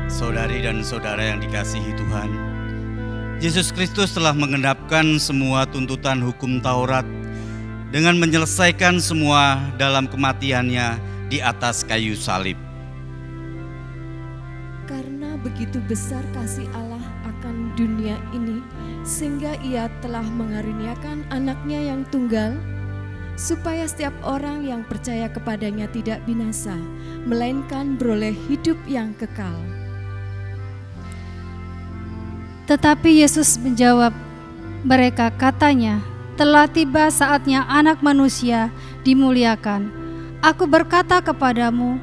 Saudari dan saudara yang dikasihi Tuhan, Yesus Kristus telah menggenapkan semua tuntutan hukum Taurat dengan menyelesaikan semua dalam kematiannya di atas kayu salib. Karena begitu besar kasih Allah akan dunia ini, sehingga Ia telah mengaruniakan anaknya yang tunggal, supaya setiap orang yang percaya kepadanya tidak binasa, melainkan beroleh hidup yang kekal. Tetapi Yesus menjawab mereka, katanya, telah tiba saatnya anak manusia dimuliakan. Aku berkata kepadamu,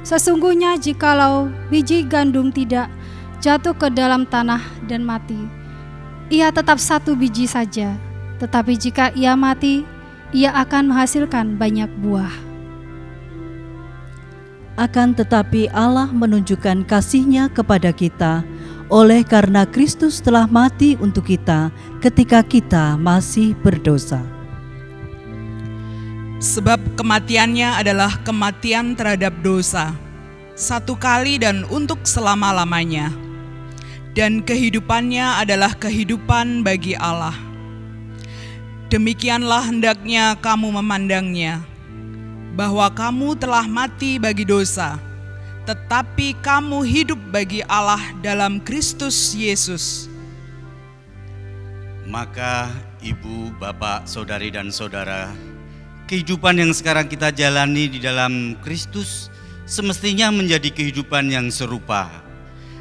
sesungguhnya jikalau biji gandum tidak jatuh ke dalam tanah dan mati, ia tetap satu biji saja. Tetapi jika ia mati, ia akan menghasilkan banyak buah. Akan tetapi Allah menunjukkan kasih-Nya kepada kita, oleh karena Kristus telah mati untuk kita ketika kita masih berdosa. Sebab kematiannya adalah kematian terhadap dosa, satu kali dan untuk selama-lamanya. Dan kehidupannya adalah kehidupan bagi Allah. Demikianlah hendaknya kamu memandangnya, bahwa kamu telah mati bagi dosa, tetapi kamu hidup bagi Allah dalam Kristus Yesus. Maka ibu, bapak, saudari dan saudara, kehidupan yang sekarang kita jalani di dalam Kristus semestinya menjadi kehidupan yang serupa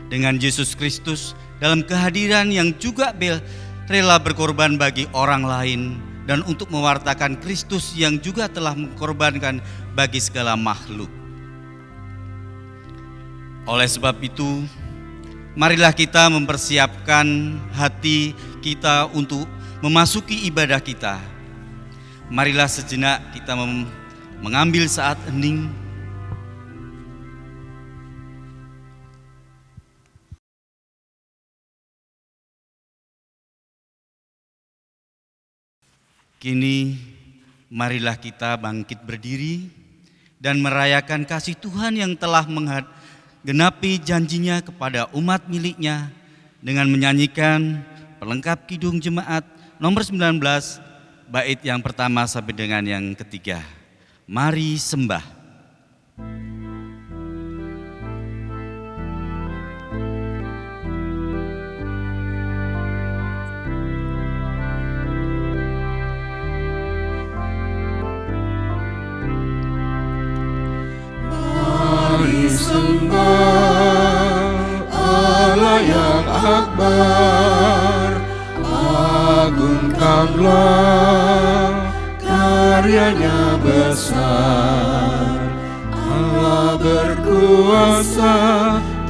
dengan Yesus Kristus dalam kehadiran yang juga rela berkorban bagi orang lain dan untuk mewartakan Kristus yang juga telah mengorbankan bagi segala makhluk. Oleh sebab itu, marilah kita mempersiapkan hati kita untuk memasuki ibadah kita. Marilah sejenak kita mengambil saat hening. Kini, marilah kita bangkit berdiri dan merayakan kasih Tuhan yang telah menggenapi janjinya kepada umat miliknya dengan menyanyikan pelengkap Kidung Jemaat nomor 19, bait yang pertama sampai dengan yang ketiga. Mari sembah. Sembah Allah yang akbar, agungkanlah karyanya besar. Allah berkuasa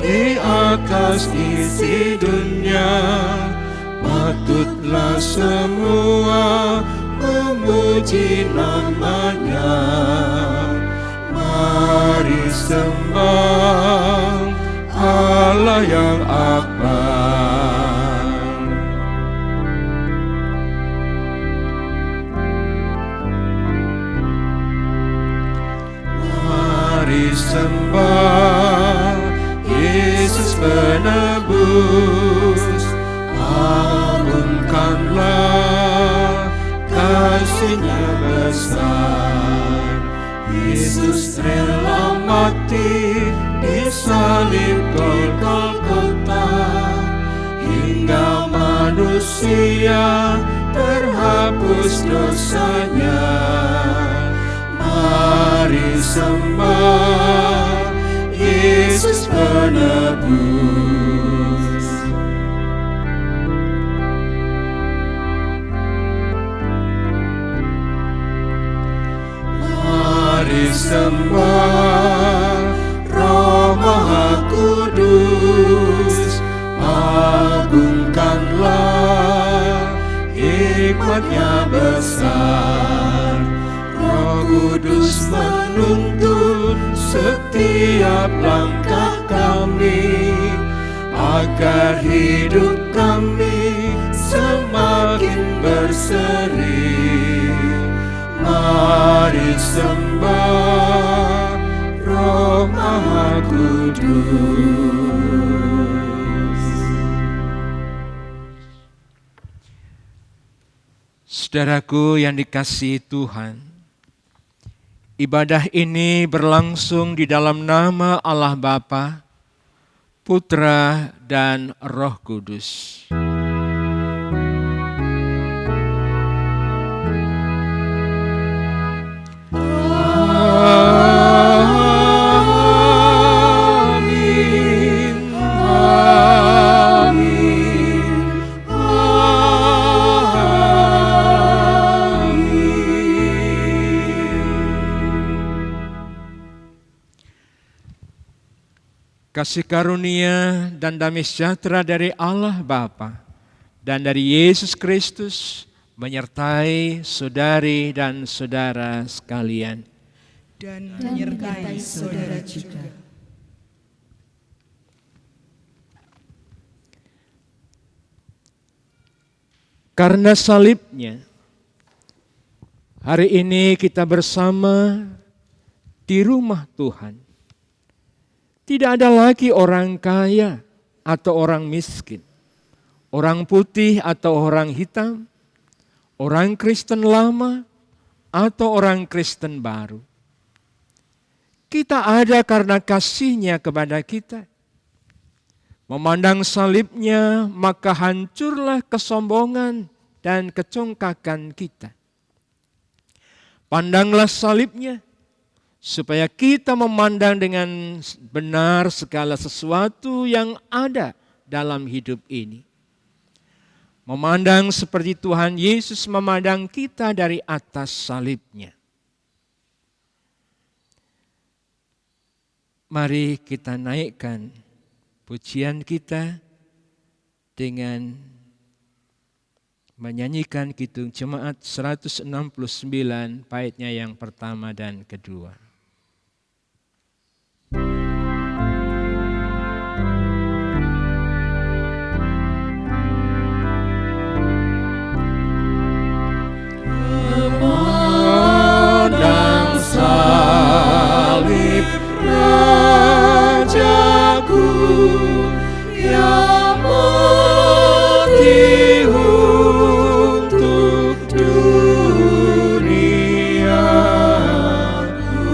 di atas isi dunia, patutlah semua memuji namanya. Mari sembah Allah yang akbar. Mari sembah Yesus penebus, agungkanlah kasih-Nya besar. Yesus rela mati di salib Golgota, hingga manusia terhapus dosanya. Mari sembah Yesus penebus. Mari sembah Roh Maha Kudus, agungkanlah hikmat-Nya besar. Roh Kudus menuntun setiap langkah kami, agar hidup kami semakin berseri. Mari sembah Roh Maha Kudus. Saudaraku yang dikasihi Tuhan, ibadah ini berlangsung di dalam nama Allah Bapa, Putra, dan Roh Kudus. Kasih karunia dan damai sejahtera dari Allah Bapa dan dari Yesus Kristus menyertai saudari dan saudara sekalian. Dan menyertai saudara juga. Karena salibnya, hari ini kita bersama di rumah Tuhan. Tidak ada lagi orang kaya atau orang miskin, orang putih atau orang hitam, orang Kristen lama atau orang Kristen baru. Kita ada karena kasih-Nya kepada kita. Memandang salibnya, maka hancurlah kesombongan dan kecongkakan kita. Pandanglah salibnya, supaya kita memandang dengan benar segala sesuatu yang ada dalam hidup ini. Memandang seperti Tuhan Yesus memandang kita dari atas salibnya. Mari kita naikkan pujian kita dengan menyanyikan Kidung Jemaat 169 baitnya yang pertama dan kedua. Memandang salib Rajaku yang mati untuk dunia, ku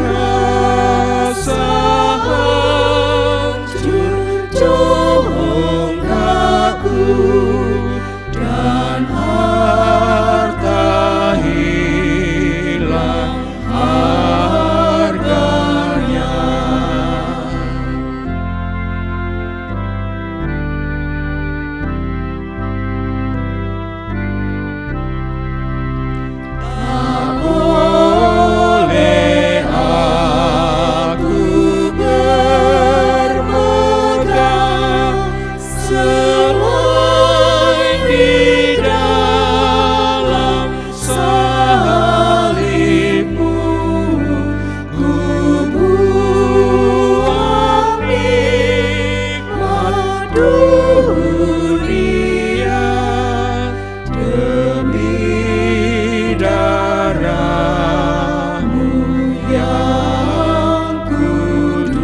rasa hancur jongkakku dan harta hilang harganya. Tak boleh aku bermegang selain di dalam salib-Mu. Ku buang nikmat dunia demi darah-Mu yang kudus.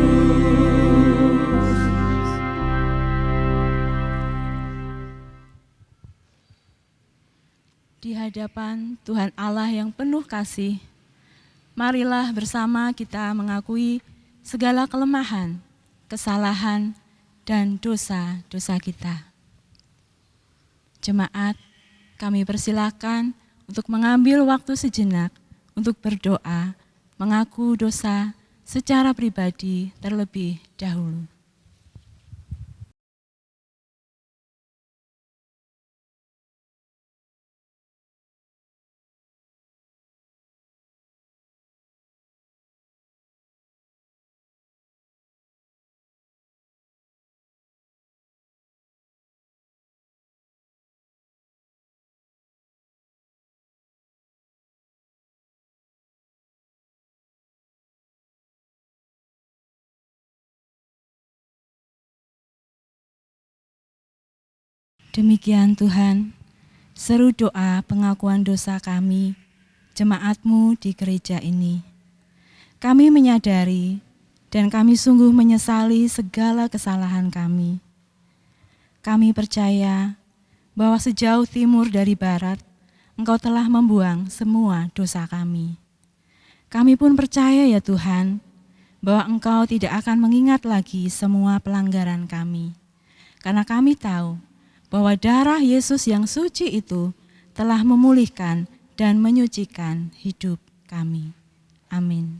Di hadapan Tuhan Allah yang penuh kasih, marilah bersama kita mengakui segala kelemahan, kesalahan, dan dosa-dosa kita. Jemaat, kami persilakan untuk mengambil waktu sejenak untuk berdoa, mengaku dosa secara pribadi terlebih dahulu. Demikian Tuhan, seru doa pengakuan dosa kami, jemaat-Mu di gereja ini. Kami menyadari dan kami sungguh menyesali segala kesalahan kami. Kami percaya bahwa sejauh timur dari barat, Engkau telah membuang semua dosa kami. Kami pun percaya ya Tuhan, bahwa Engkau tidak akan mengingat lagi semua pelanggaran kami. Karena kami tahu bahwa darah Yesus yang suci itu telah memulihkan dan menyucikan hidup kami. Amin.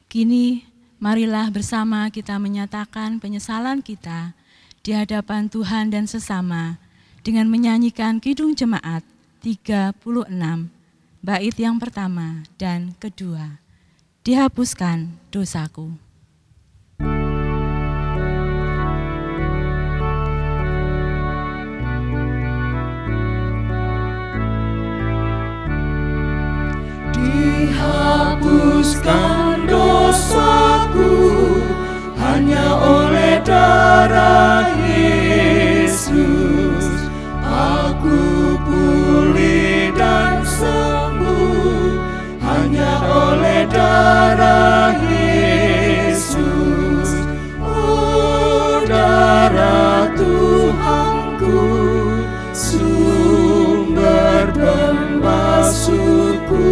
Kini, marilah bersama kita menyatakan penyesalan kita di hadapan Tuhan dan sesama dengan menyanyikan Kidung Jemaat 36, bait yang pertama dan kedua. Dihapuskan dosaku. Dihapuskan dosaku hanya oleh darah Yesus. Aku pulih dan sembuh hanya oleh darah Yesus. Oh, darah Tuhanku, sumber pembasuhku,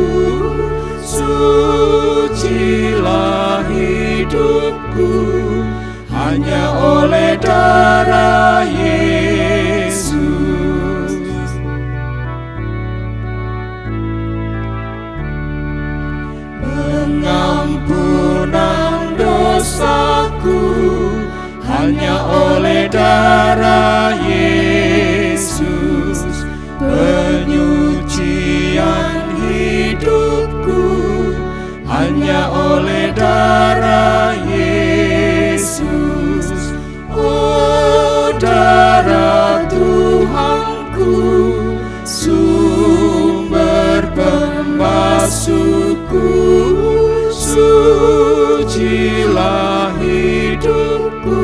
sucilah hidupku hanya oleh darah Yesus. Pengampunan dosaku hanya oleh darah Yesus. Penyucian hidupku hanya oleh darah Yesus. Oh, darah Tuhanku, sumber pembasuhku, sucilah hidupku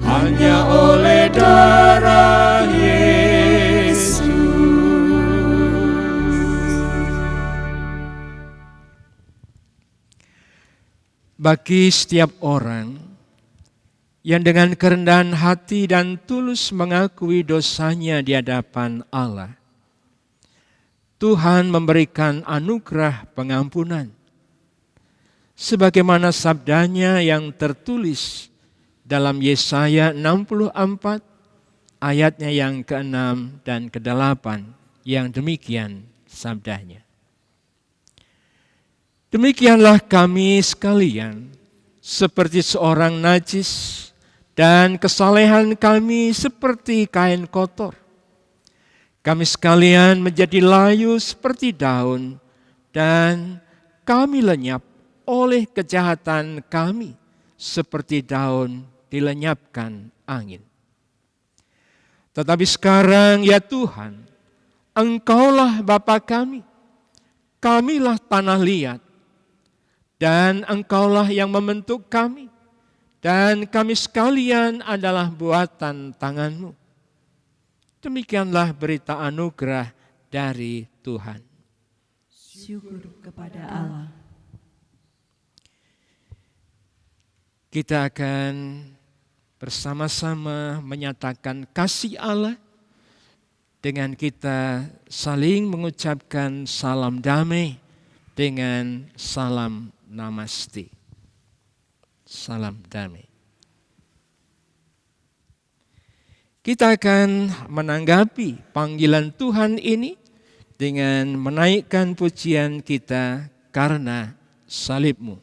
hanya oleh darah Yesus. Bagi setiap orang yang dengan kerendahan hati dan tulus mengakui dosanya di hadapan Allah, Tuhan memberikan anugerah pengampunan. Sebagaimana sabdanya yang tertulis dalam Yesaya 64 ayatnya yang ke-6 dan ke-8 yang demikian sabdanya. Demikianlah kami sekalian seperti seorang najis dan kesalehan kami seperti kain kotor. Kami sekalian menjadi layu seperti daun dan kami lenyap oleh kejahatan kami seperti daun dilenyapkan angin. Tetapi sekarang ya Tuhan, Engkaulah Bapa kami, kamilah tanah liat, dan Engkaulah yang membentuk kami, dan kami sekalian adalah buatan tangan-Mu. Demikianlah berita anugerah dari Tuhan. Syukur kepada Allah. Kita akan bersama-sama menyatakan kasih Allah dengan kita saling mengucapkan salam damai dengan salam namaste. Salam damai. Kita akan menanggapi panggilan Tuhan ini dengan menaikkan pujian kita karena salib-Mu.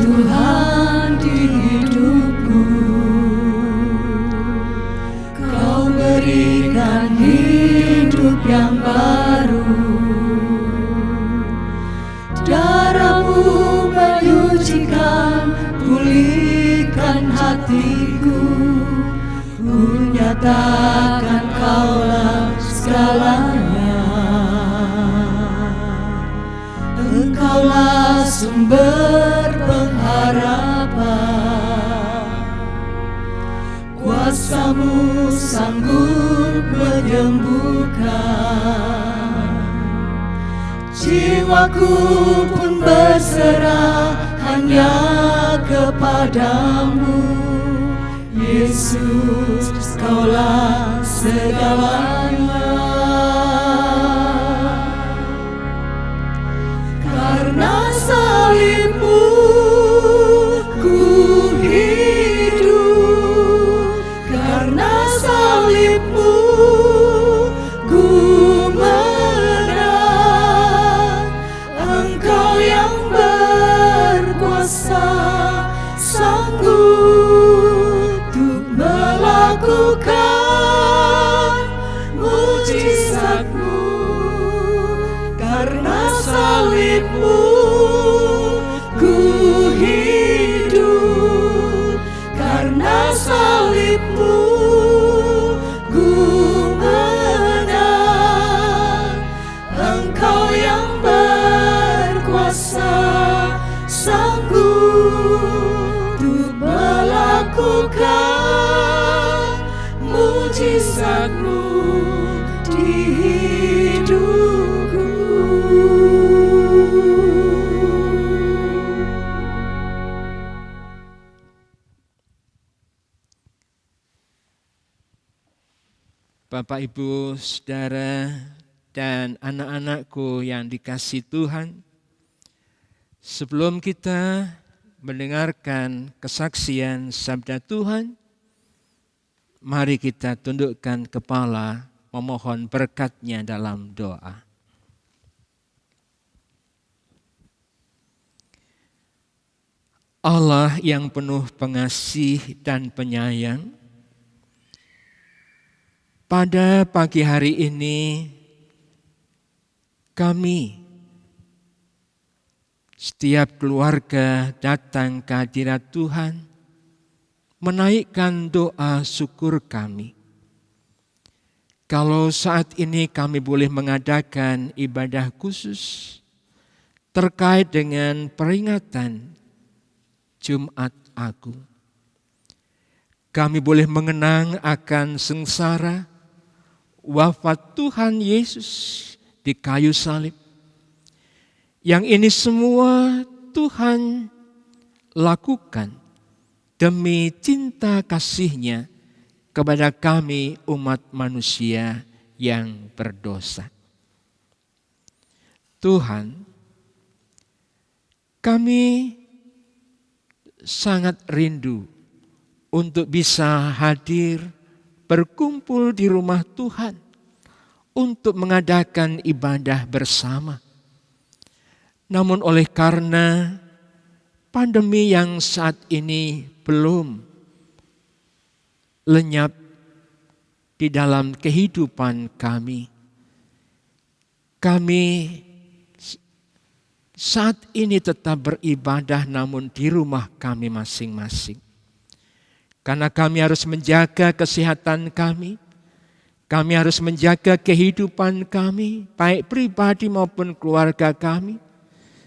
Tuhan di hidupku, Kau berikan hidup yang baru. Darah-Mu menyucikan, pulihkan hati takkan kaulah segalanya. Engkaulah sumber pengharapan, kuasa-Mu sanggup menyembuhkan. Jiwaku pun berserah hanya kepadamu, Yesus, Kaulah segalanya. Karena salib-Mu ku hidup, karena salib-Mu ku menang. Engkau yang berkuasa sanggup untuk melakukan mujizat-Mu. Karena salib-Mu ku hidup, karena salib-Mu ku menang. Engkau yang berkuasa sanggup untuk melakukan mujizat-Mu di hidupku. Bapak, Ibu, Saudara, dan anak-anakku yang dikasihi Tuhan, sebelum kita mendengarkan kesaksian sabda Tuhan, mari kita tundukkan kepala memohon berkat-Nya dalam doa. Allah yang penuh pengasih dan penyayang, pada pagi hari ini kami, setiap keluarga datang ke hadirat Tuhan, menaikkan doa syukur kami. Kalau saat ini kami boleh mengadakan ibadah khusus terkait dengan peringatan Jumat Agung. Kami boleh mengenang akan sengsara wafat Tuhan Yesus di kayu salib. Yang ini semua Tuhan lakukan demi cinta kasih-Nya kepada kami umat manusia yang berdosa. Tuhan, kami sangat rindu untuk bisa hadir berkumpul di rumah Tuhan untuk mengadakan ibadah bersama. Namun oleh karena pandemi yang saat ini belum lenyap di dalam kehidupan kami saat ini tetap beribadah namun di rumah kami masing-masing. Karena kami harus menjaga kesehatan kami harus menjaga kehidupan kami, baik pribadi maupun keluarga kami,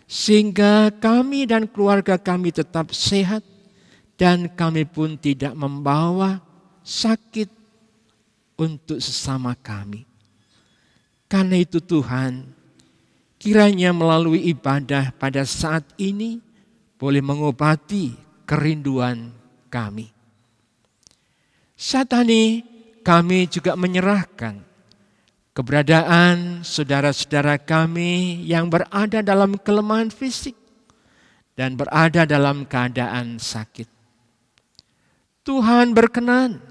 sehingga kami dan keluarga kami tetap sehat dan kami pun tidak membawa sakit untuk sesama kami. Karena itu Tuhan, kiranya melalui ibadah pada saat ini boleh mengobati kerinduan kami. Saat ini kami juga menyerahkan keberadaan saudara-saudara kami yang berada dalam kelemahan fisik dan berada dalam keadaan sakit. Tuhan berkenan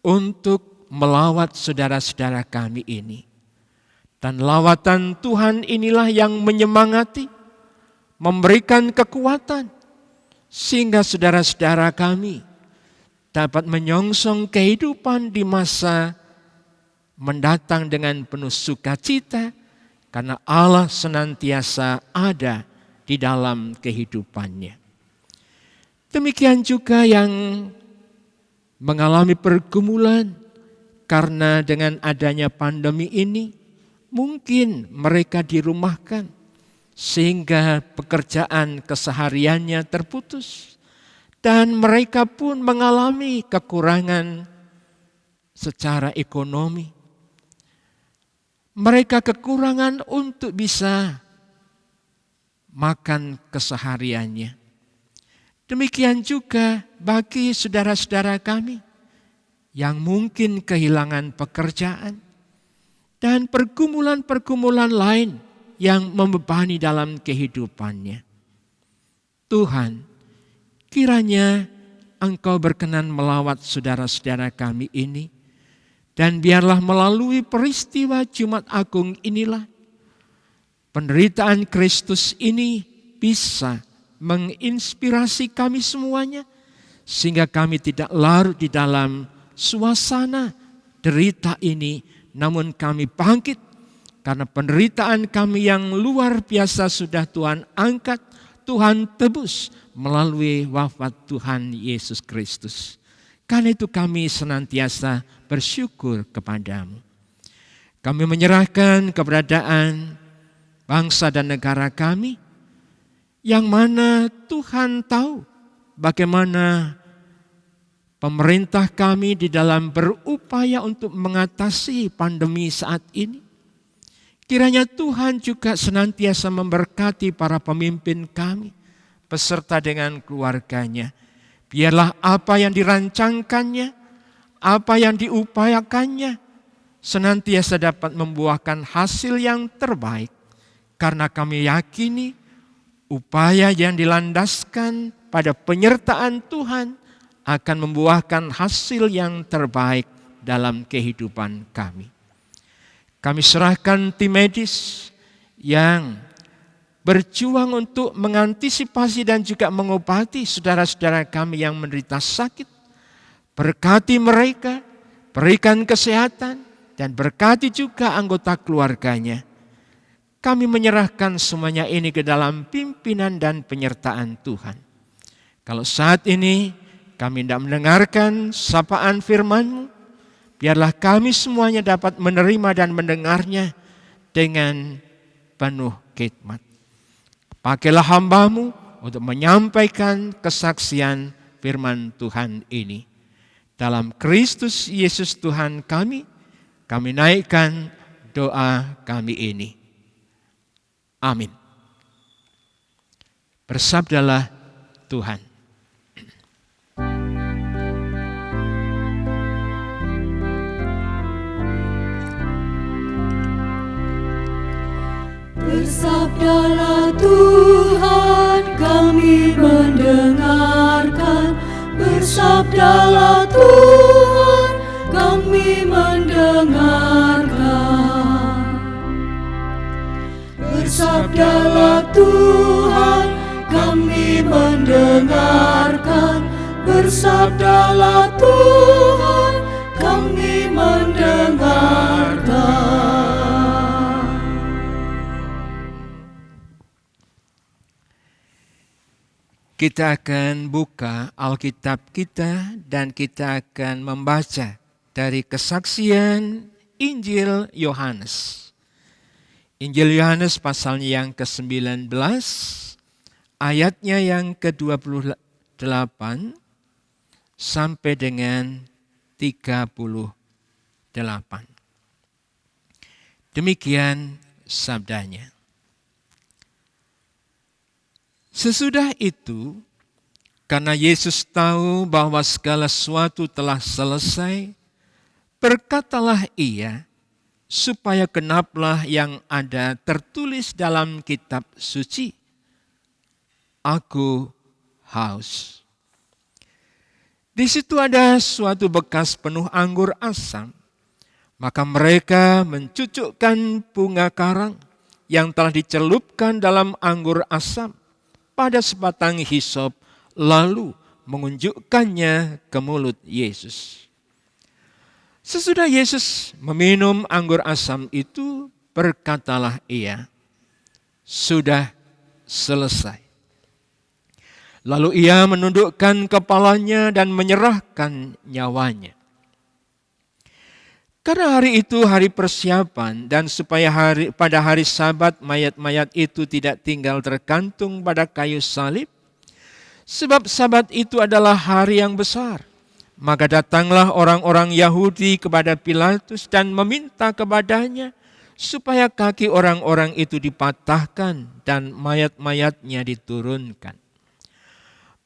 untuk melawat saudara-saudara kami ini. Dan lawatan Tuhan inilah yang menyemangati, memberikan kekuatan, sehingga saudara-saudara kami dapat menyongsong kehidupan di masa mendatang dengan penuh sukacita, karena Allah senantiasa ada di dalam kehidupannya. Demikian juga yang mengalami pergumulan karena dengan adanya pandemi ini mungkin mereka dirumahkan sehingga pekerjaan kesehariannya terputus dan mereka pun mengalami kekurangan secara ekonomi. Mereka kekurangan untuk bisa makan kesehariannya. Demikian juga bagi saudara-saudara kami yang mungkin kehilangan pekerjaan dan pergumulan-pergumulan lain yang membebani dalam kehidupannya. Tuhan, kiranya Engkau berkenan melawat saudara-saudara kami ini, dan biarlah melalui peristiwa Jumat Agung inilah penderitaan Kristus ini bisa menginspirasi kami semuanya, sehingga kami tidak larut di dalam suasana derita ini, namun kami bangkit karena penderitaan kami yang luar biasa sudah Tuhan angkat, Tuhan tebus melalui wafat Tuhan Yesus Kristus. Karena itu kami senantiasa bersyukur kepadamu. Kami menyerahkan keberadaan bangsa dan negara kami, yang mana Tuhan tahu bagaimana pemerintah kami di dalam berupaya untuk mengatasi pandemi saat ini. Kiranya Tuhan juga senantiasa memberkati para pemimpin kami beserta dengan keluarganya. Biarlah apa yang dirancangkannya, apa yang diupayakannya senantiasa dapat membuahkan hasil yang terbaik. Karena kami yakini upaya yang dilandaskan pada penyertaan Tuhan akan membuahkan hasil yang terbaik dalam kehidupan kami. Kami serahkan tim medis yang berjuang untuk mengantisipasi dan juga mengobati saudara-saudara kami yang menderita sakit. Berkati mereka, berikan kesehatan, dan berkati juga anggota keluarganya. Kami menyerahkan semuanya ini ke dalam pimpinan dan penyertaan Tuhan. Kalau saat ini kami tidak mendengarkan sapaan firman-Mu, biarlah kami semuanya dapat menerima dan mendengarnya dengan penuh khidmat. Pakailah hamba-Mu untuk menyampaikan kesaksian firman Tuhan ini. Dalam Kristus Yesus Tuhan kami naikkan doa kami ini. Amin. Bersabdalah Tuhan. Bersabdalah Tuhan, kami mendengarkan. Bersabdalah Tuhan, kami mendengarkan. Bersabdalah Tuhan, kami mendengarkan. Bersabdalah Tuhan, kami mendengarkan. Kita akan buka Alkitab kita dan kita akan membaca dari kesaksian Injil Yohanes. Injil Yohanes pasalnya yang ke-19, ayatnya yang ke-28 sampai dengan 38. Demikian sabdanya. Sesudah itu, karena Yesus tahu bahwa segala sesuatu telah selesai, berkatalah ia, supaya genaplah yang ada tertulis dalam kitab suci. Aku haus. Di situ ada suatu bekas penuh anggur asam. Maka mereka mencucukkan bunga karang yang telah dicelupkan dalam anggur asam pada sebatang hisop, lalu mengunjukkannya ke mulut Yesus. Sesudah Yesus meminum anggur asam itu, berkatalah ia, sudah selesai. Lalu ia menundukkan kepalanya dan menyerahkan nyawanya. Karena hari itu hari persiapan dan supaya pada hari Sabat mayat-mayat itu tidak tinggal tergantung pada kayu salib, sebab Sabat itu adalah hari yang besar. Maka datanglah orang-orang Yahudi kepada Pilatus dan meminta kepadanya supaya kaki orang-orang itu dipatahkan dan mayat-mayatnya diturunkan.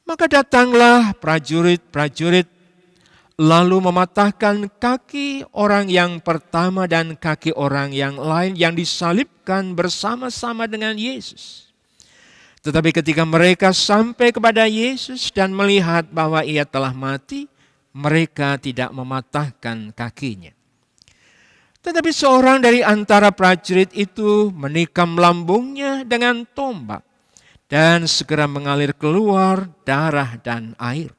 Maka datanglah prajurit-prajurit lalu mematahkan kaki orang yang pertama dan kaki orang yang lain yang disalibkan bersama-sama dengan Yesus. Tetapi ketika mereka sampai kepada Yesus dan melihat bahwa ia telah mati, mereka tidak mematahkan kakinya. Tetapi seorang dari antara prajurit itu menikam lambungnya dengan tombak dan segera mengalir keluar darah dan air.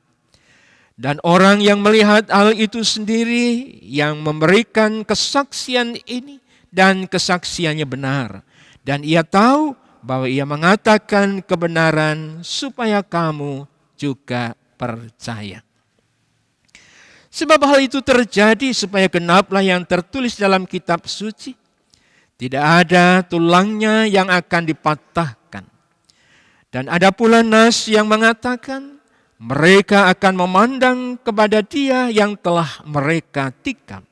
Dan orang yang melihat hal itu sendiri yang memberikan kesaksian ini dan kesaksiannya benar. Dan ia tahu bahwa ia mengatakan kebenaran supaya kamu juga percaya. Sebab hal itu terjadi supaya genaplah yang tertulis dalam kitab suci. Tidak ada tulangnya yang akan dipatahkan. Dan ada pula nas yang mengatakan mereka akan memandang kepada dia yang telah mereka tikam.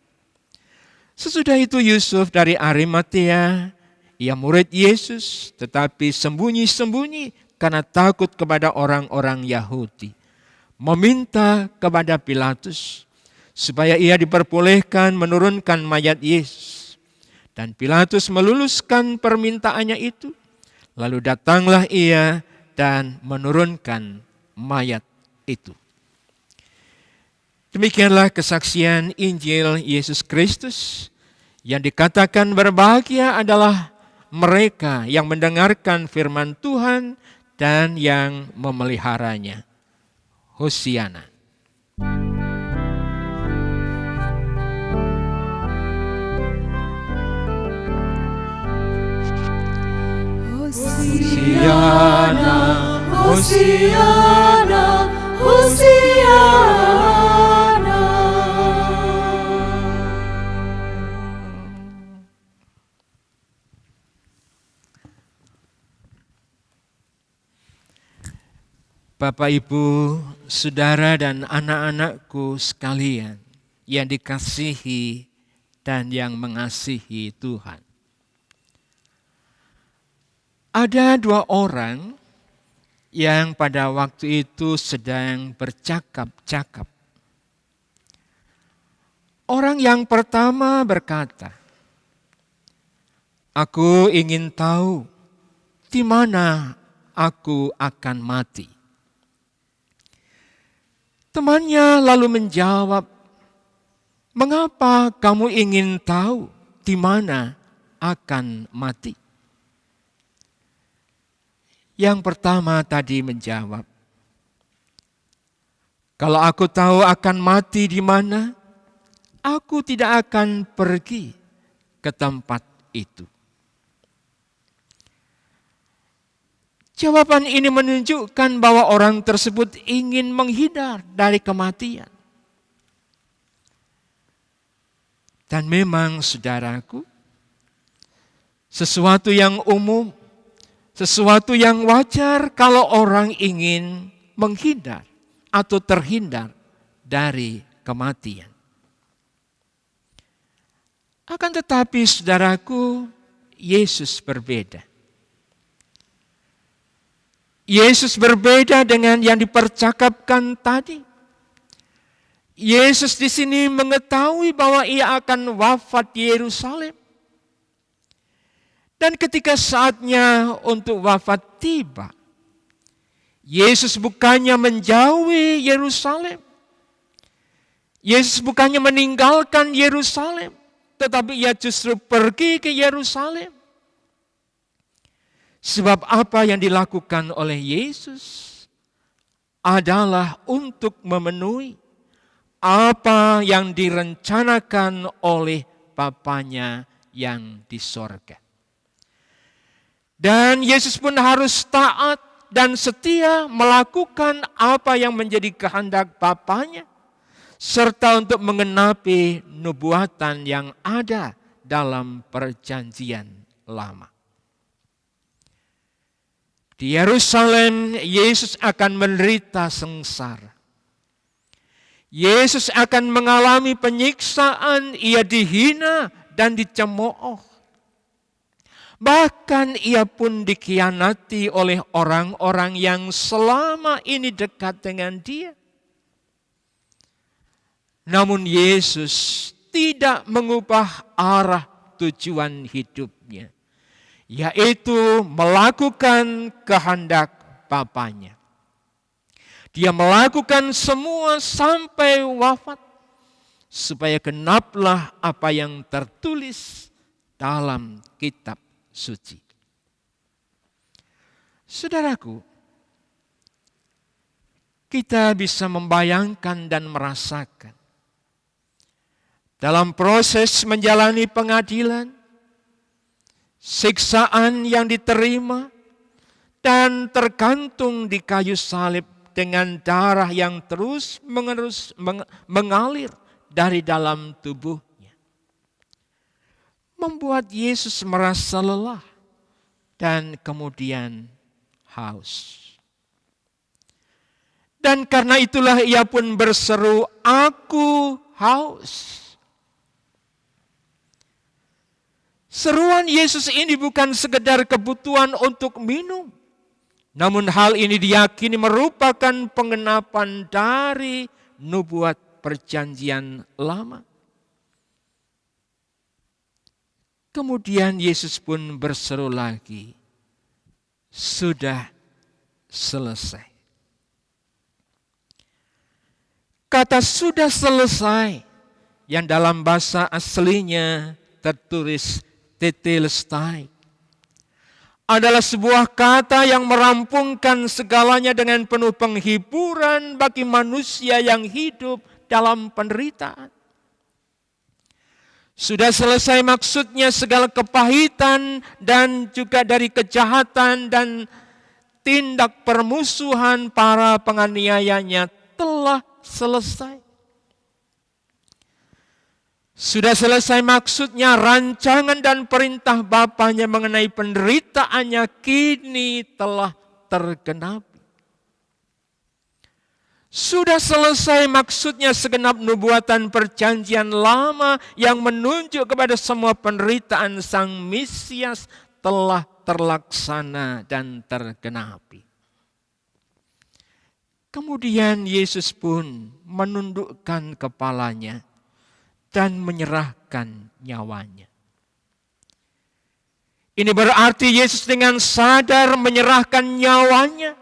Sesudah itu Yusuf dari Arimatea, ia murid Yesus, tetapi sembunyi-sembunyi karena takut kepada orang-orang Yahudi, meminta kepada Pilatus supaya ia diperbolehkan menurunkan mayat Yesus. Dan Pilatus meluluskan permintaannya itu. Lalu datanglah ia dan menurunkan mayat itu. Demikianlah kesaksian Injil Yesus Kristus. Yang dikatakan berbahagia adalah mereka yang mendengarkan firman Tuhan dan yang memeliharanya. Hosiana. Hosiana, Hosiana, Hosiana. Bapak, Ibu, Saudara dan anak-anakku sekalian yang dikasihi dan yang mengasihi Tuhan. Ada dua orang yang pada waktu itu sedang bercakap-cakap. Orang yang pertama berkata, "Aku ingin tahu di mana aku akan mati." Temannya lalu menjawab, "Mengapa kamu ingin tahu di mana akan mati?" Yang pertama tadi menjawab, "Kalau aku tahu akan mati di mana, aku tidak akan pergi ke tempat itu." Jawaban ini menunjukkan bahwa orang tersebut ingin menghindar dari kematian. Dan memang saudaraku, sesuatu yang umum, sesuatu yang wajar kalau orang ingin menghindar atau terhindar dari kematian. Akan tetapi saudaraku, Yesus berbeda. Yesus berbeda dengan yang dipercakapkan tadi. Yesus di sini mengetahui bahwa ia akan wafat di Yerusalem. Dan ketika saatnya untuk wafat tiba, Yesus bukannya menjauhi Yerusalem. Yesus bukannya meninggalkan Yerusalem, tetapi ia justru pergi ke Yerusalem. Sebab apa yang dilakukan oleh Yesus adalah untuk memenuhi apa yang direncanakan oleh Bapanya yang di sorga. Dan Yesus pun harus taat dan setia melakukan apa yang menjadi kehendak Bapanya, serta untuk menggenapi nubuatan yang ada dalam perjanjian lama. Di Yerusalem, Yesus akan menderita sengsara. Yesus akan mengalami penyiksaan, ia dihina dan dicemooh. Bahkan ia pun dikhianati oleh orang-orang yang selama ini dekat dengan dia. Namun Yesus tidak mengubah arah tujuan hidupnya, yaitu melakukan kehendak Bapanya. Dia melakukan semua sampai wafat, supaya genaplah apa yang tertulis dalam kitab suci. Saudaraku, kita bisa membayangkan dan merasakan dalam proses menjalani pengadilan, siksaan yang diterima dan tergantung di kayu salib dengan darah yang terus-menerus mengalir dari dalam tubuhnya, membuat Yesus merasa lelah dan kemudian haus. Dan karena itulah ia pun berseru, "Aku haus." Seruan Yesus ini bukan sekedar kebutuhan untuk minum, namun hal ini diyakini merupakan penggenapan dari nubuat perjanjian lama. Kemudian Yesus pun berseru lagi, "Sudah selesai." Kata "sudah selesai" yang dalam bahasa aslinya tertulis tetelestai adalah sebuah kata yang merampungkan segalanya dengan penuh penghiburan bagi manusia yang hidup dalam penderitaan. Sudah selesai maksudnya segala kepahitan dan juga dari kejahatan dan tindak permusuhan para penganiayanya telah selesai. Sudah selesai maksudnya rancangan dan perintah Bapanya mengenai penderitaannya kini telah tergenapi. Sudah selesai maksudnya segenap nubuatan perjanjian lama yang menunjuk kepada semua penderitaan Sang Mesias telah terlaksana dan tergenapi. Kemudian Yesus pun menundukkan kepalanya dan menyerahkan nyawanya. Ini berarti Yesus dengan sadar menyerahkan nyawanya,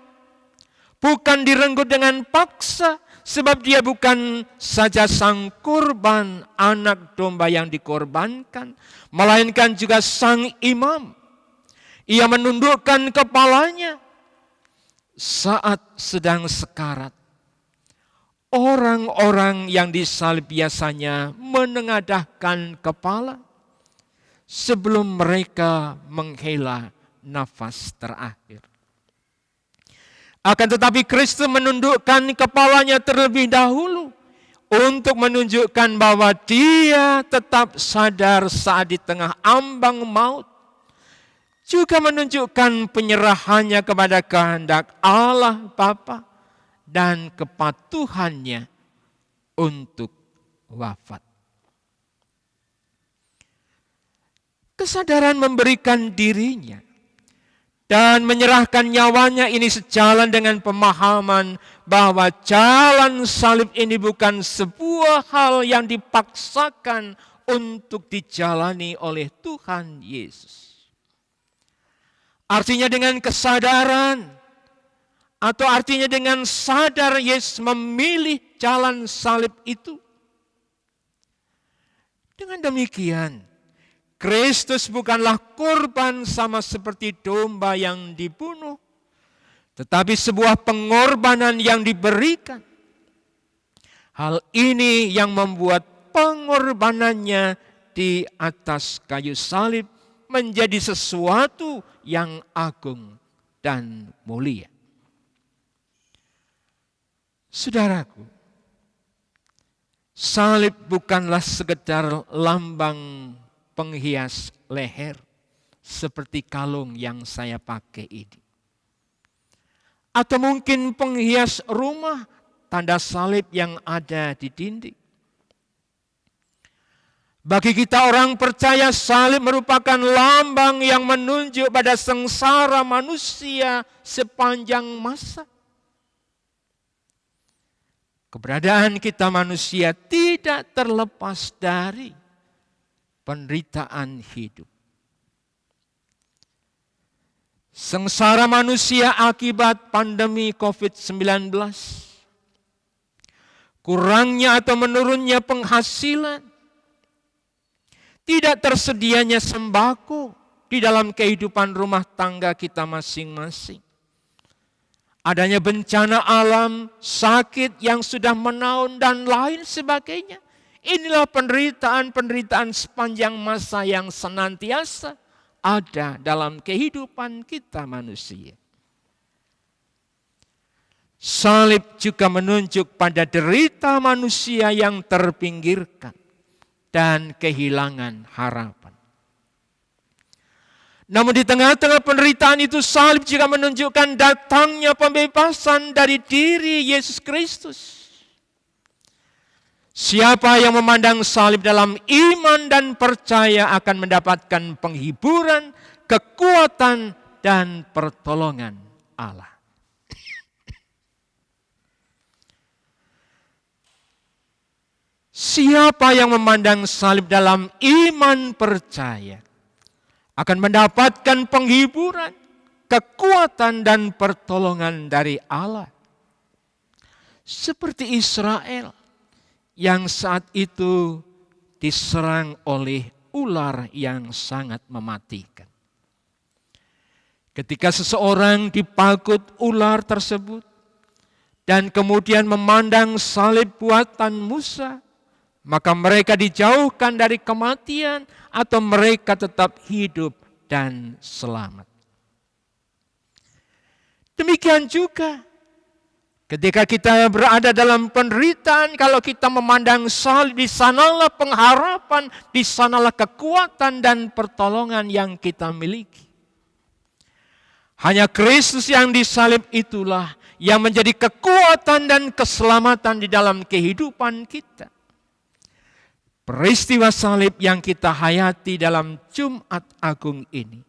bukan direnggut dengan paksa, sebab dia bukan saja sang kurban anak domba yang dikorbankan, melainkan juga sang imam. Ia menundukkan kepalanya saat sedang sekarat. Orang-orang yang disalib biasanya menengadahkan kepala sebelum mereka menghela nafas terakhir. Akan tetapi Kristus menundukkan kepalanya terlebih dahulu untuk menunjukkan bahwa dia tetap sadar saat di tengah ambang maut. Juga menunjukkan penyerahannya kepada kehendak Allah Bapa dan kepatuhannya untuk wafat. Kesadaran memberikan dirinya dan menyerahkan nyawanya ini sejalan dengan pemahaman bahwa jalan salib ini bukan sebuah hal yang dipaksakan untuk dijalani oleh Tuhan Yesus. Artinya dengan kesadaran atau artinya dengan sadar Yesus memilih jalan salib itu. Dengan demikian, Kristus bukanlah korban sama seperti domba yang dibunuh, tetapi sebuah pengorbanan yang diberikan. Hal ini yang membuat pengorbanannya di atas kayu salib menjadi sesuatu yang agung dan mulia. Saudaraku, salib bukanlah sekedar lambang penghias leher seperti kalung yang saya pakai ini. Atau mungkin penghias rumah, tanda salib yang ada di dinding. Bagi kita orang percaya, salib merupakan lambang yang menunjuk pada sengsara manusia sepanjang masa. Keberadaan kita manusia tidak terlepas dari penderitaan hidup. Sengsara manusia akibat pandemi COVID-19, kurangnya atau menurunnya penghasilan, tidak tersedianya sembako di dalam kehidupan rumah tangga kita masing-masing. Adanya bencana alam, sakit yang sudah menaun dan lain sebagainya. Inilah penderitaan-penderitaan sepanjang masa yang senantiasa ada dalam kehidupan kita manusia. Salib juga menunjuk pada derita manusia yang terpinggirkan dan kehilangan harapan. Namun di tengah-tengah penderitaan itu, salib juga menunjukkan datangnya pembebasan dari diri Yesus Kristus. Siapa yang memandang salib dalam iman dan percaya akan mendapatkan penghiburan, kekuatan, dan pertolongan Allah. Siapa yang memandang salib dalam iman percaya akan mendapatkan penghiburan, kekuatan, dan pertolongan dari Allah. Seperti Israel yang saat itu diserang oleh ular yang sangat mematikan. Ketika seseorang dipakut ular tersebut dan kemudian memandang salib buatan Musa, maka mereka dijauhkan dari kematian atau mereka tetap hidup dan selamat. Demikian juga ketika kita berada dalam penderitaan, kalau kita memandang salib, di sanalah pengharapan, di sanalah kekuatan dan pertolongan yang kita miliki. Hanya Kristus yang disalib itulah yang menjadi kekuatan dan keselamatan di dalam kehidupan kita. Peristiwa salib yang kita hayati dalam Jumat Agung ini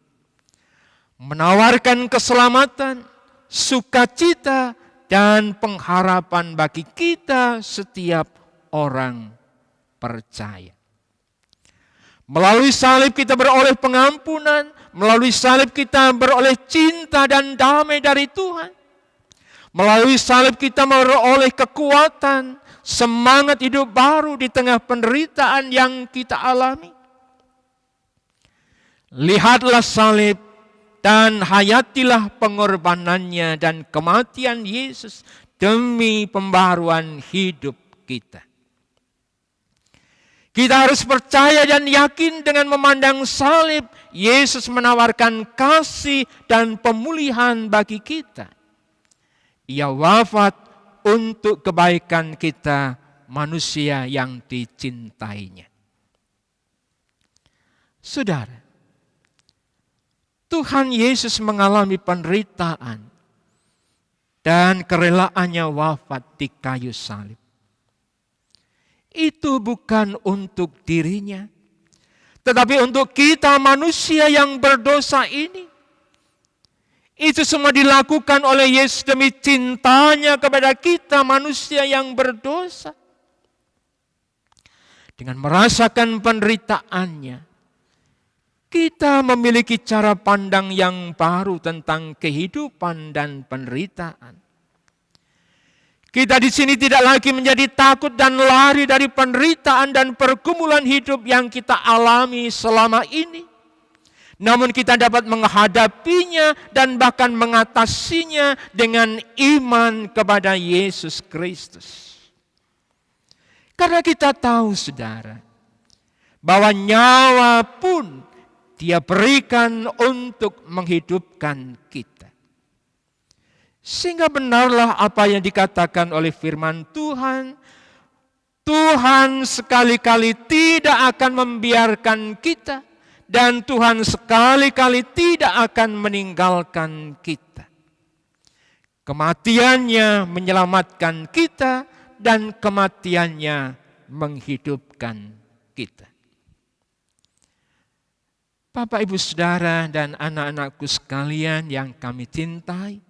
menawarkan keselamatan, sukacita, dan pengharapan bagi kita setiap orang percaya. Melalui salib kita beroleh pengampunan, melalui salib kita beroleh cinta dan damai dari Tuhan. Melalui salib kita beroleh kekuatan, semangat hidup baru di tengah penderitaan yang kita alami. Lihatlah salib dan hayatilah pengorbanannya dan kematian Yesus demi pembaruan hidup kita. Kita harus percaya dan yakin dengan memandang salib, Yesus menawarkan kasih dan pemulihan bagi kita. Ia wafat untuk kebaikan kita, manusia yang dicintainya. Saudara, Tuhan Yesus mengalami penderitaan dan kerelaannya wafat di kayu salib. Itu bukan untuk dirinya, tetapi untuk kita manusia yang berdosa ini. Itu semua dilakukan oleh Yesus demi cintanya kepada kita manusia yang berdosa. Dengan merasakan penderitaannya, kita memiliki cara pandang yang baru tentang kehidupan dan penderitaan. Kita di sini tidak lagi menjadi takut dan lari dari penderitaan dan pergumulan hidup yang kita alami selama ini. Namun kita dapat menghadapinya dan bahkan mengatasinya dengan iman kepada Yesus Kristus. Karena kita tahu, saudara, bahwa nyawa pun Dia berikan untuk menghidupkan kita. Sehingga benarlah apa yang dikatakan oleh firman Tuhan. Tuhan sekali-kali tidak akan membiarkan kita, dan Tuhan sekali-kali tidak akan meninggalkan kita. Kematiannya menyelamatkan kita, dan kematiannya menghidupkan kita. Bapak, Ibu, Saudara, dan anak-anakku sekalian yang kami cintai,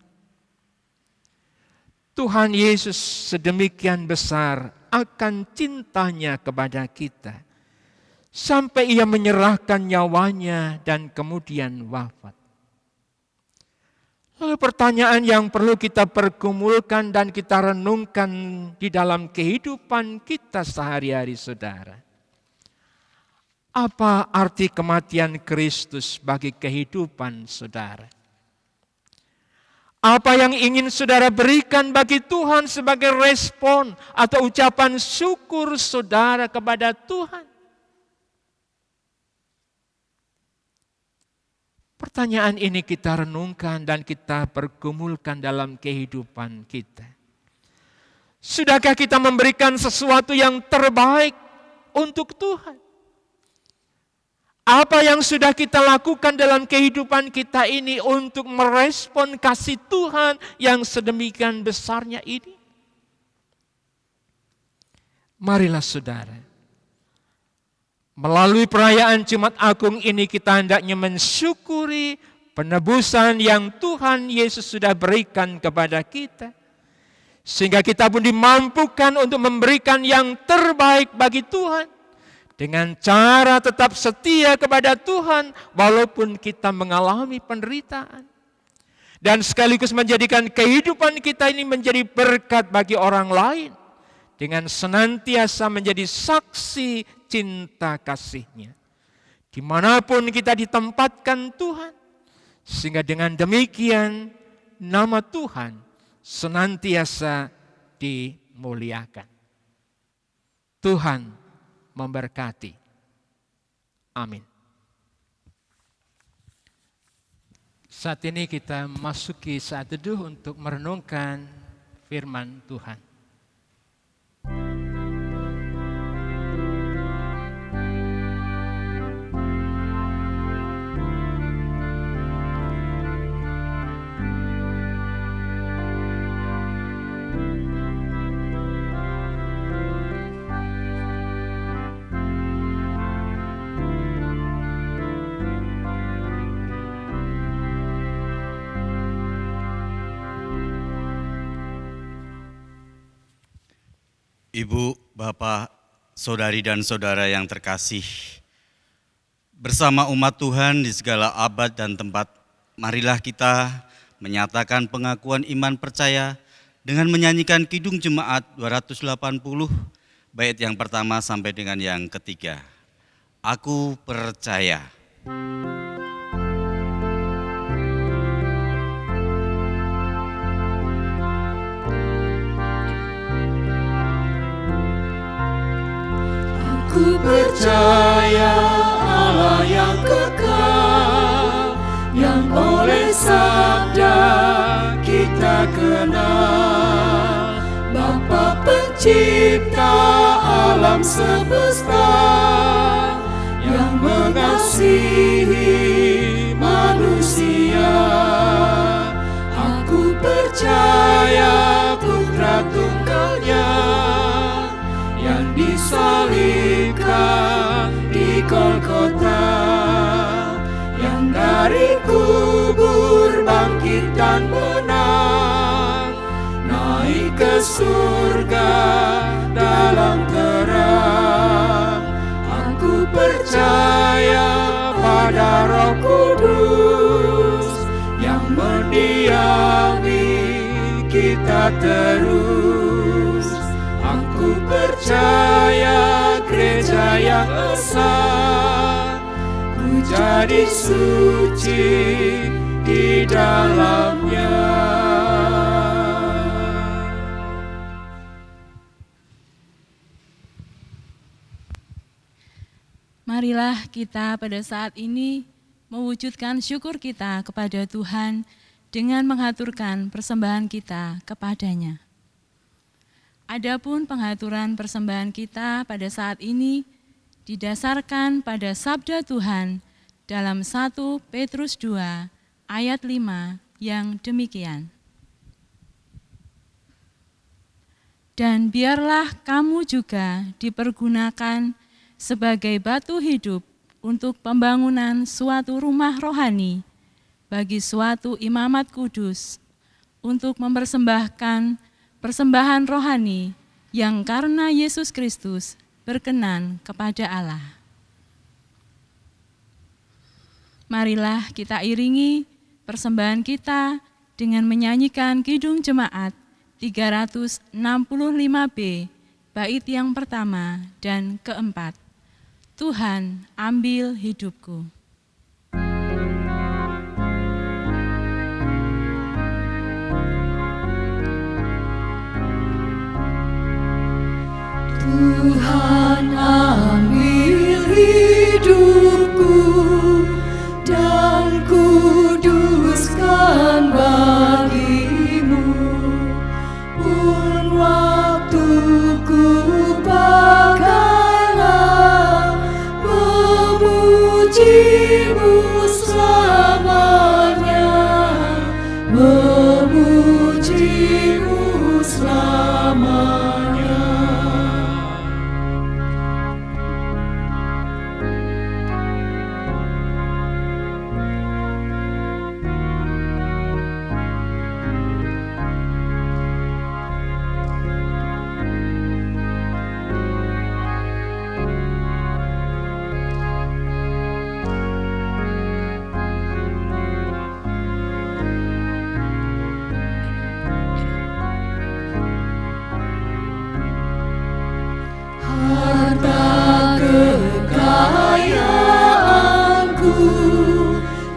Tuhan Yesus sedemikian besar akan cintanya kepada kita, sampai ia menyerahkan nyawanya dan kemudian wafat. Lalu pertanyaan yang perlu kita pergumulkan dan kita renungkan di dalam kehidupan kita sehari-hari, saudara. Apa arti kematian Kristus bagi kehidupan saudara? Apa yang ingin saudara berikan bagi Tuhan sebagai respon atau ucapan syukur saudara kepada Tuhan? Pertanyaan ini kita renungkan dan kita pergumulkan dalam kehidupan kita. Sudahkah kita memberikan sesuatu yang terbaik untuk Tuhan? Apa yang sudah kita lakukan dalam kehidupan kita ini untuk merespon kasih Tuhan yang sedemikian besarnya ini? Marilah saudara, melalui perayaan Jumat Agung ini kita hendaknya mensyukuri penebusan yang Tuhan Yesus sudah berikan kepada kita. Sehingga kita pun dimampukan untuk memberikan yang terbaik bagi Tuhan. Dengan cara tetap setia kepada Tuhan walaupun kita mengalami penderitaan. Dan sekaligus menjadikan kehidupan kita ini menjadi berkat bagi orang lain. Dengan senantiasa menjadi saksi cinta kasih-Nya. Dimanapun kita ditempatkan Tuhan. Sehingga dengan demikian nama Tuhan senantiasa dimuliakan. Tuhan memberkati. Amin. Saat ini kita masuki saat teduh untuk merenungkan firman Tuhan. Ibu, Bapak, saudari dan saudara yang terkasih, bersama umat Tuhan di segala abad dan tempat, marilah kita menyatakan pengakuan iman percaya dengan menyanyikan Kidung Jemaat 280, bait yang pertama sampai dengan yang ketiga. Aku percaya. Ku percaya Allah yang kekal, yang oleh sabda kita kenal, Bapa pencipta alam semesta, yang mengasihi manusia. Aku percaya Putra Tunggalnya yang disalibkan di Golgota, yang dari kubur bangkit dan menang, naik ke surga dalam terang. Aku percaya pada Roh Kudus yang mendiami kita terus. Aku percaya gereja yang esa, ku jadi suci di dalamnya. Marilah kita pada saat ini mewujudkan syukur kita kepada Tuhan dengan menghaturkan persembahan kita kepadanya. Adapun penghaturan persembahan kita pada saat ini didasarkan pada sabda Tuhan dalam 1 Petrus 2 ayat 5 yang demikian. Dan biarlah kamu juga dipergunakan sebagai batu hidup untuk pembangunan suatu rumah rohani bagi suatu imamat kudus, untuk mempersembahkan persembahan rohani yang karena Yesus Kristus berkenan kepada Allah. Marilah kita iringi persembahan kita dengan menyanyikan Kidung Jemaat 365B, bait yang pertama dan keempat. Tuhan, ambil hidupku. Tuhan, ambil hidupku dan kuduskan bagimu. Pun waktuku pakailah memujimu selamanya, memujimu selamanya. Harta kekayaanku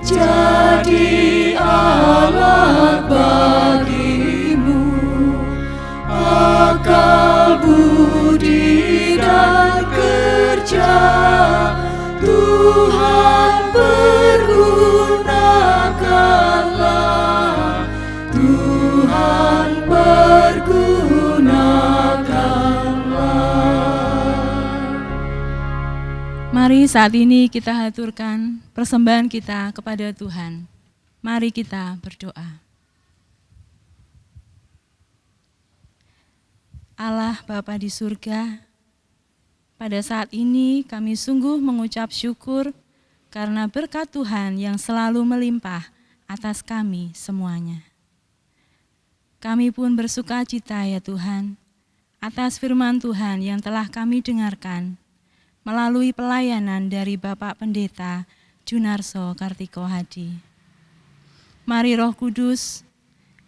jadi alat bagimu, akal budi dan kerja Tuhan pergunakanlah, Tuhan pergunakanlah. Mari saat ini kita haturkan persembahan kita kepada Tuhan. Mari kita berdoa. Allah Bapa di surga, pada saat ini kami sungguh mengucap syukur karena berkat Tuhan yang selalu melimpah atas kami semuanya. Kami pun bersuka cita ya Tuhan, atas firman Tuhan yang telah kami dengarkan melalui pelayanan dari Bapak Pendeta Junarso Kartiko Hadi. Mari Roh Kudus,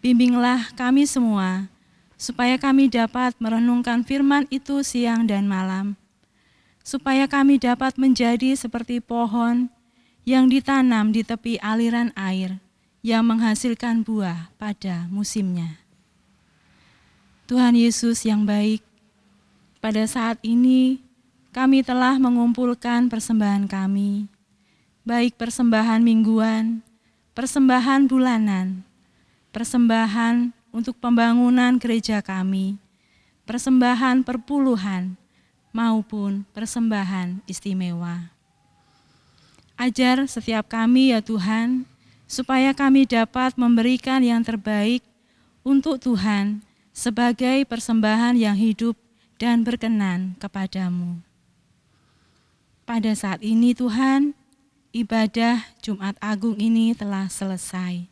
bimbinglah kami semua, supaya kami dapat merenungkan firman itu siang dan malam, supaya kami dapat menjadi seperti pohon yang ditanam di tepi aliran air, yang menghasilkan buah pada musimnya. Tuhan Yesus yang baik, pada saat ini kami telah mengumpulkan persembahan kami, baik persembahan mingguan, persembahan bulanan, persembahan untuk pembangunan gereja kami, persembahan perpuluhan, maupun persembahan istimewa. Ajar setiap kami ya Tuhan, supaya kami dapat memberikan yang terbaik untuk Tuhan sebagai persembahan yang hidup dan berkenan kepadamu. Pada saat ini Tuhan, ibadah Jumat Agung ini telah selesai.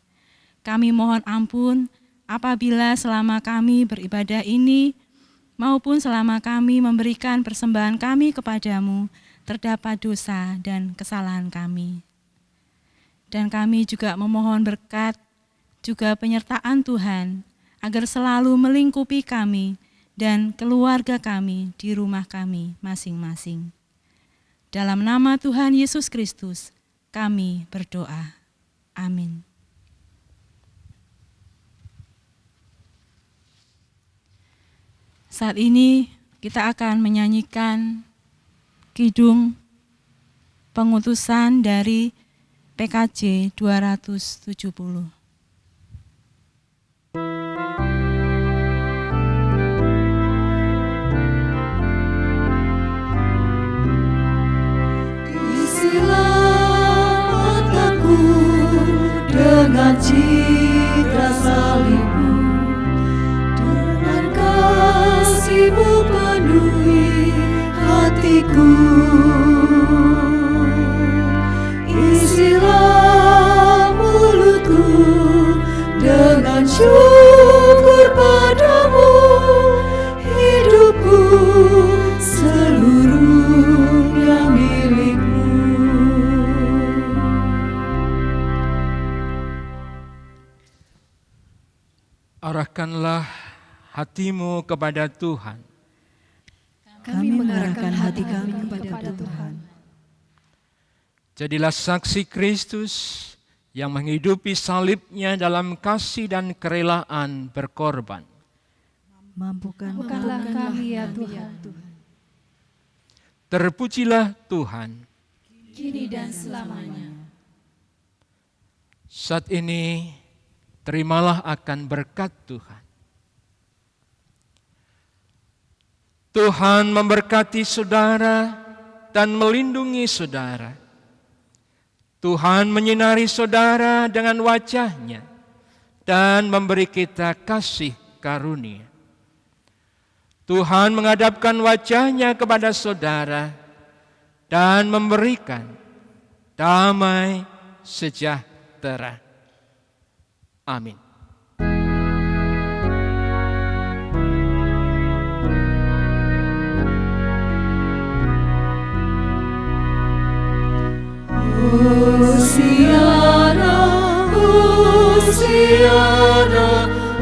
Kami mohon ampun apabila selama kami beribadah ini maupun selama kami memberikan persembahan kami kepadamu terdapat dosa dan kesalahan kami. Dan kami juga memohon berkat, juga penyertaan Tuhan, agar selalu melingkupi kami dan keluarga kami di rumah kami masing-masing. Dalam nama Tuhan Yesus Kristus, kami berdoa. Amin. Saat ini kita akan menyanyikan Kidung Pengutusan dari PKJ 270. hatiku. Isilah mulutku dengan syukur padamu, hidupku seluruhnya milikmu. Arahkanlah hatimu kepada Tuhan. Kami mengarahkan hati kami kepada Tuhan. Jadilah saksi Kristus yang menghidupi salibnya dalam kasih dan kerelaan berkorban. Mampukanlah kami ya Tuhan. Terpujilah Tuhan. Kini dan selamanya. Saat ini terimalah akan berkat Tuhan. Tuhan memberkati saudara dan melindungi saudara. Tuhan menyinari saudara dengan wajah-Nya dan memberi kita kasih karunia. Tuhan menghadapkan wajah-Nya kepada saudara dan memberikan damai sejahtera. Amin. Hosiana, Hosiana,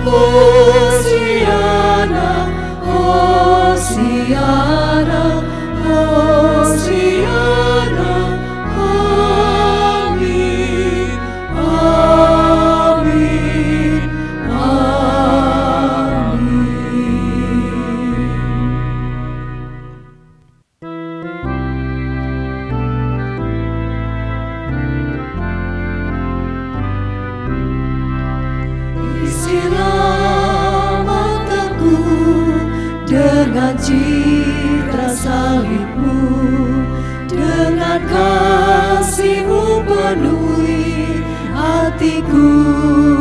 Hosiana, Hosiana, Hosiana, amin, amin, amin. Isilah mataku dengan citra salibmu, dengan kasih-Mu penuhi hatiku.